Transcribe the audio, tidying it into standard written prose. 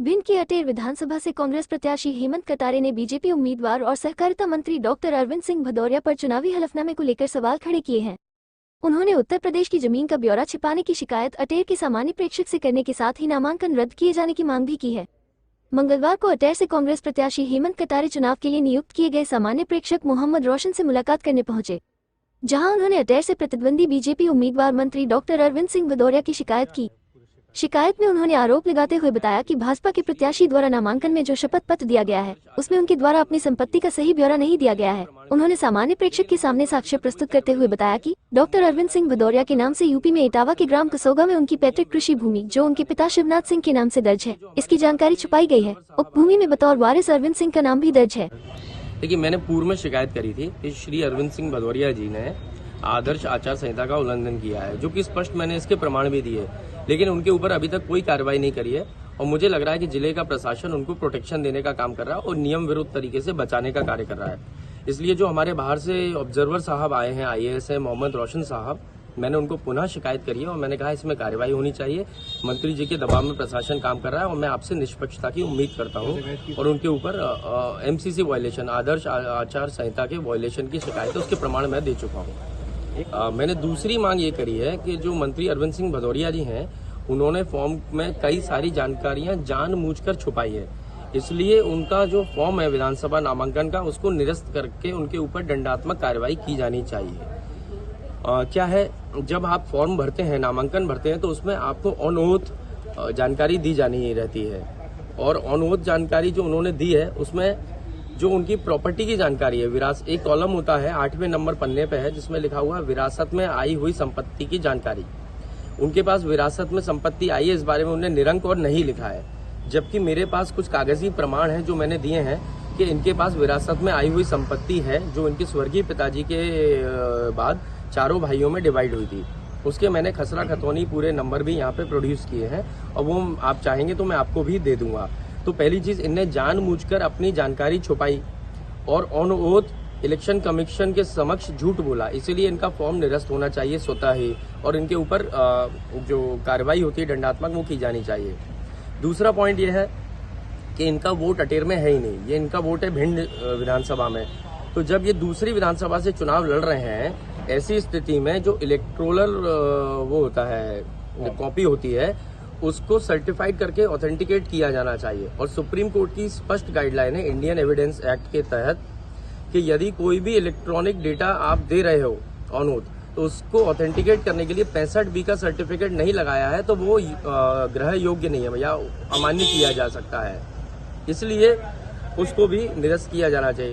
भिंड की अटेर विधानसभा से कांग्रेस प्रत्याशी हेमंत कटारे ने बीजेपी उम्मीदवार और सहकारिता मंत्री डॉक्टर अरविंद सिंह भदौरिया पर चुनावी हलफनामे को लेकर सवाल खड़े किए हैं। उन्होंने उत्तर प्रदेश की जमीन का ब्यौरा छिपाने की शिकायत अटेर के सामान्य प्रेक्षक से करने के साथ ही नामांकन रद्द किए जाने की मांग भी की है। मंगलवार को अटेर से कांग्रेस प्रत्याशी हेमंत कटारे चुनाव के लिए नियुक्त किए गए सामान्य प्रेक्षक मोहम्मद रोशन से मुलाकात करने पहुंचे, जहां उन्होंने अटेर से प्रतिद्वंदी बीजेपी उम्मीदवार मंत्री डॉक्टर अरविंद सिंह भदौरिया की शिकायत की। शिकायत में उन्होंने आरोप लगाते हुए बताया कि भाजपा के प्रत्याशी द्वारा नामांकन में जो शपथ पत्र दिया गया है उसमें उनके द्वारा अपनी संपत्ति का सही ब्यौरा नहीं दिया गया है। उन्होंने सामान्य प्रेक्षक के सामने साक्ष्य प्रस्तुत करते हुए बताया कि डॉक्टर अरविंद सिंह भदौरिया के नाम से यूपी में इटावा के ग्राम कसोगा में उनकी पैतृक कृषि भूमि जो उनके पिता शिवनाथ सिंह के नाम से दर्ज है, इसकी जानकारी छुपाई गई है। उक्त भूमि में बतौर वारिस अरविंद सिंह का नाम भी दर्ज है। देखिए, मैंने पूर्व में शिकायत करी थी कि श्री अरविंद सिंह भदौरिया जी ने आदर्श आचार संहिता का उल्लंघन किया है, जो कि स्पष्ट मैंने इसके प्रमाण भी दिए, लेकिन उनके ऊपर अभी तक कोई कार्रवाई नहीं करी है। और मुझे लग रहा है कि जिले का प्रशासन उनको प्रोटेक्शन देने का काम कर रहा है और नियम विरुद्ध तरीके से बचाने का कार्य कर रहा है। इसलिए जो हमारे बाहर से ऑब्जर्वर साहब आए हैं, IAS है मोहम्मद रोशन साहब, मैंने उनको पुनः शिकायत करी है और मैंने कहा इसमें कार्रवाई होनी चाहिए। मंत्री जी के दबाव में प्रशासन काम कर रहा है और मैं आपसे निष्पक्षता की उम्मीद करता हूं। और उनके ऊपर MCC वायलेशन, आदर्श आचार संहिता के वायलेशन की शिकायत है, उसके प्रमाण मैं दे चुका हूं। मैंने दूसरी मांग ये करी है कि जो मंत्री अरविंद सिंह भदौरिया जी हैं, उन्होंने फॉर्म में कई सारी जानकारियां जानबूझकर छुपाई है, इसलिए उनका जो फॉर्म है विधानसभा नामांकन का, उसको निरस्त करके उनके ऊपर दंडात्मक कार्रवाई की जानी चाहिए। क्या है, जब आप फॉर्म भरते हैं, नामांकन भरते हैं, तो उसमें आपको ऑन ओथ जानकारी दी जानी रहती है। और ऑन ओथ जानकारी जो उन्होंने दी है, उसमें जो उनकी प्रॉपर्टी की जानकारी है, विरासत, एक कॉलम होता है 8वें नंबर पन्ने पे है जिसमें लिखा हुआ है विरासत में आई हुई संपत्ति की जानकारी। उनके पास विरासत में संपत्ति आई है, इस बारे में उन्होंने निरंक और नहीं लिखा है, जबकि मेरे पास कुछ कागजी प्रमाण हैं जो मैंने दिए हैं कि इनके पास विरासत में आई हुई संपत्ति है, जो इनके स्वर्गीय पिताजी के बाद चारों भाइयों में डिवाइड हुई थी। उसके मैंने खसरा खतौनी पूरे नंबर भी यहाँ पे प्रोड्यूस किए हैं और वो आप चाहेंगे तो मैं आपको भी दे दूंगा। तो पहली चीज, इनने जानबूझकर अपनी जानकारी छुपाई और ऑन ओथ इलेक्शन कमीशन के समक्ष झूठ बोला, इसीलिए इनका फॉर्म निरस्त होना चाहिए स्वतः ही और इनके ऊपर जो कार्रवाई होती है दंडात्मक, वो की जानी चाहिए। दूसरा पॉइंट ये है कि इनका वोट अटेर में है ही नहीं, ये इनका वोट है भिंड विधानसभा में। तो जब ये दूसरी विधानसभा से चुनाव लड़ रहे हैं, ऐसी स्थिति में जो इलेक्ट्रोलर वो होता है, कॉपी होती है, उसको सर्टिफाइड करके ऑथेंटिकेट किया जाना चाहिए। और सुप्रीम कोर्ट की स्पष्ट गाइडलाइन है इंडियन एविडेंस एक्ट के तहत कि यदि कोई भी इलेक्ट्रॉनिक डेटा आप दे रहे हो ऑन ओथ, तो उसको ऑथेंटिकेट करने के लिए 65B का सर्टिफिकेट नहीं लगाया है तो वो ग्रह योग्य नहीं है या अमान्य किया जा सकता है, इसलिए उसको भी निरस्त किया जाना चाहिए।